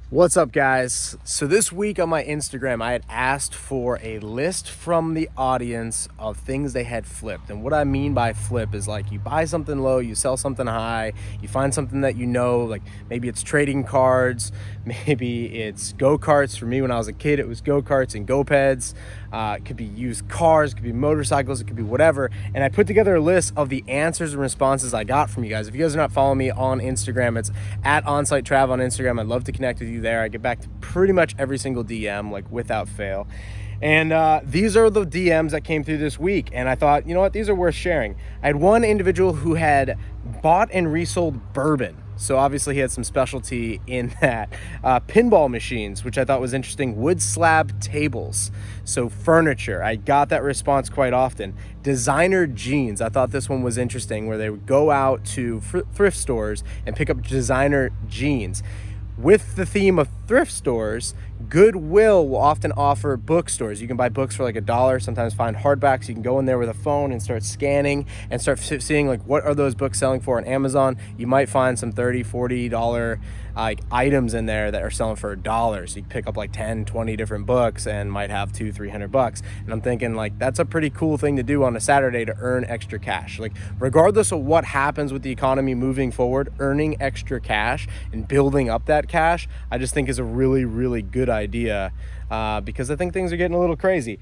What's up, guys? So this week on my Instagram, I had asked for a list from the audience of things they had flipped. And what I mean by flip is like you buy something low, you sell something high, you find something that like maybe it's trading cards, maybe it's go-karts. For me, when I was a kid, it was go-karts and go-peds. It could be used cars, it could be motorcycles, it could be whatever. And I put together a list of the answers and responses I got from you guys. If you guys are not following me on Instagram, it's at OnSiteTrav on Instagram. I'd love to connect with you there. I get back to pretty much every single DM, like without fail. And these are the DMs that came through this week. And I thought, you know what, these are worth sharing. I had one individual who had bought and resold bourbon. So obviously he had some specialty in that. Pinball machines, which I thought was interesting. Wood slab tables. So furniture. I got that response quite often. Designer jeans. I thought this one was interesting, where they would go out to thrift stores and pick up designer jeans. With the theme of thrift stores, Goodwill will often offer bookstores. You can buy books for like $1, sometimes find hardbacks. You can go in there with a phone and start scanning and start seeing like what are those books selling for on Amazon. You might find some $30, $40 like items in there that are selling for $1. So you pick up like 10, 20 different books and might have $200-$300. And I'm thinking like that's a pretty cool thing to do on a Saturday to earn extra cash. Like regardless of what happens with the economy moving forward, earning extra cash and building up that cash, I just think is a really, really good idea because I think things are getting a little crazy.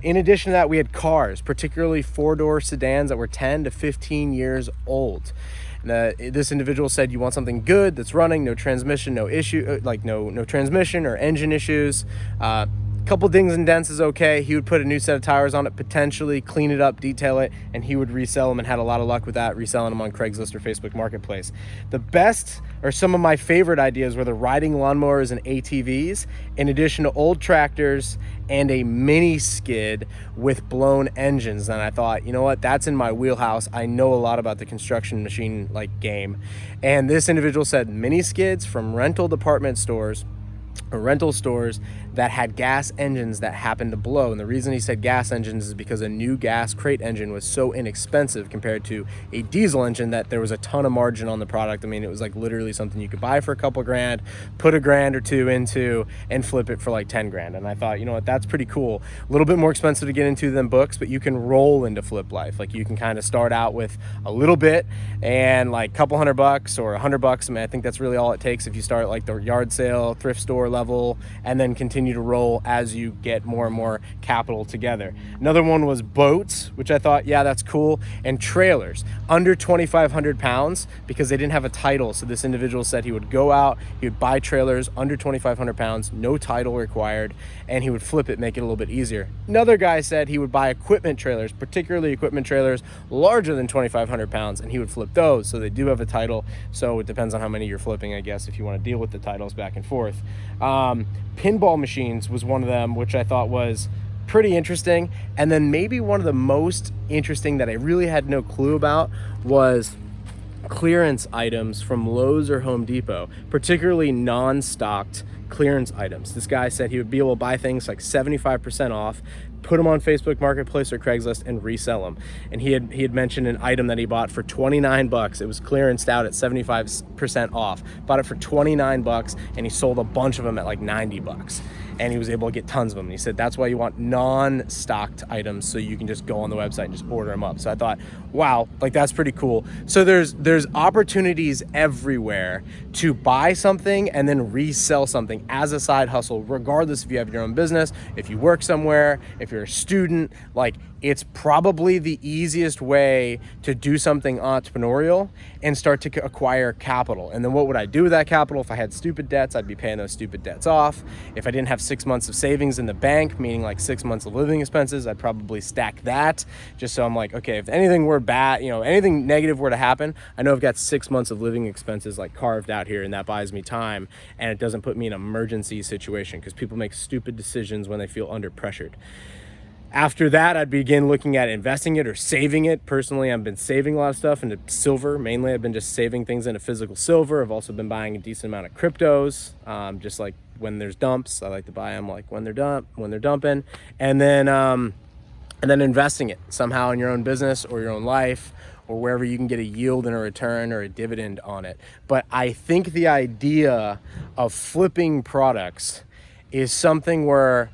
In addition to that, we had cars, particularly four-door sedans that were 10 to 15 years old. This individual said you want something good that's running, no transmission, no issue, no transmission or engine issues. Couple dings and dents is okay. He would put a new set of tires on it, potentially clean it up, detail it, and he would resell them, and had a lot of luck with that, reselling them on Craigslist or Facebook Marketplace. The best, or some of my favorite ideas, were the riding lawnmowers and ATVs, in addition to old tractors and a mini skid with blown engines. And I thought, you know what, that's in my wheelhouse. I know a lot about the construction machine game. And this individual said mini skids from rental department stores or rental stores that had gas engines that happened to blow. And the reason he said gas engines is because a new gas crate engine was so inexpensive compared to a diesel engine that there was a ton of margin on the product. I mean, it was like literally something you could buy for a couple grand, put $1,000 or $2,000 into, and flip it for like 10 grand. And I thought, you know what, that's pretty cool. A little bit more expensive to get into than books, but you can roll into flip life. Like you can kind of start out with a little bit and like a couple $100 or $100. I mean, I think that's really all it takes if you start at like the yard sale, thrift store level, and then continue to roll as you get more and more capital together. Another one was boats, which I thought, yeah, that's cool. And trailers under 2,500 pounds because they didn't have a title. So this individual said he would go out, he would buy trailers under 2,500 pounds, no title required, and he would flip it, make it a little bit easier. Another guy said he would buy equipment trailers, particularly equipment trailers larger than 2,500 pounds, and he would flip those. So they do have a title. So it depends on how many you're flipping, I guess, if you want to deal with the titles back and forth. Pinball machines was one of them, which I thought was pretty interesting. And then maybe one of the most interesting that I really had no clue about was clearance items from Lowe's or Home Depot, particularly non-stocked clearance items. This guy said he would be able to buy things like 75% off, put them on Facebook Marketplace or Craigslist, and resell them. And he had mentioned an item that he bought for $29. It was clearanced out at 75% off. Bought it for $29, and he sold a bunch of them at like $90. And he was able to get tons of them. And he said that's why you want non-stocked items, so you can just go on the website and just order them up. So I thought, wow, like that's pretty cool. So there's opportunities everywhere to buy something and then resell something as a side hustle, regardless if you have your own business, if you work somewhere, if you're a student. Like it's probably the easiest way to do something entrepreneurial and start to acquire capital. And then what would I do with that capital? If I had stupid debts, I'd be paying those stupid debts off. If I didn't have 6 months of savings in the bank, meaning like 6 months of living expenses, I'd probably stack that just so I'm like, okay, if anything were bad, anything negative were to happen, I know I've got 6 months of living expenses like carved out here, and that buys me time, and it doesn't put me in an emergency situation because people make stupid decisions when they feel under pressured. After that, I'd begin looking at investing it or saving it. Personally, I've been saving a lot of stuff into silver. Mainly, I've been just saving things into physical silver. I've also been buying a decent amount of cryptos, just like when there's dumps. I like to buy them like when they're dumping, and then investing it somehow in your own business or your own life, or wherever you can get a yield and a return or a dividend on it. But I think the idea of flipping products is something where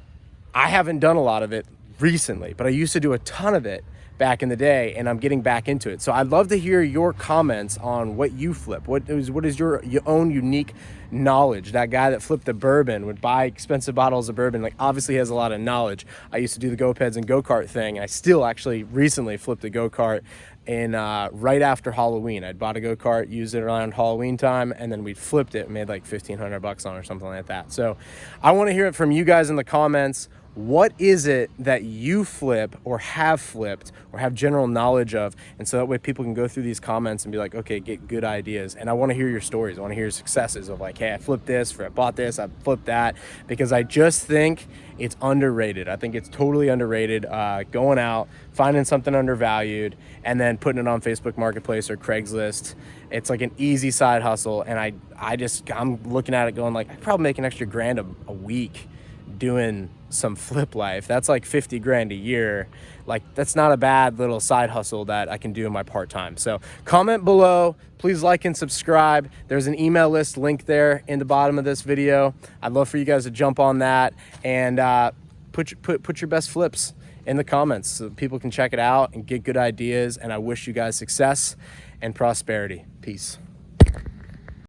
I haven't done a lot of it recently, but I used to do a ton of it back in the day, and I'm getting back into it. So I'd love to hear your comments on what you flip. What is your own unique knowledge? That guy that flipped the bourbon would buy expensive bottles of bourbon, like obviously has a lot of knowledge. I used to do the GoPeds and go-kart thing. I still actually recently flipped a go-kart in right after Halloween. I'd bought a go-kart, used it around Halloween time, and then we flipped it and made like $1,500 on it or something like that. So I want to hear it from you guys in the comments. What is it that you flip or have flipped or have general knowledge of? And so that way people can go through these comments and be like, okay, get good ideas. And I want to hear your stories. I want to hear your successes of like, hey, I flipped this, or I bought this, I flipped that, because I just think it's underrated. I think it's totally underrated. Going out, finding something undervalued, and then putting it on Facebook Marketplace or Craigslist. It's like an easy side hustle. And I'm looking at it going like, I probably make an extra grand a week doing some flip life. That's like 50 grand a year. Like, that's not a bad little side hustle that I can do in my part-time. So comment below, please like and subscribe. There's an email list link there in the bottom of this video. I'd love for you guys to jump on that and put your best flips in the comments so people can check it out and get good ideas. And I wish you guys success and prosperity. Peace.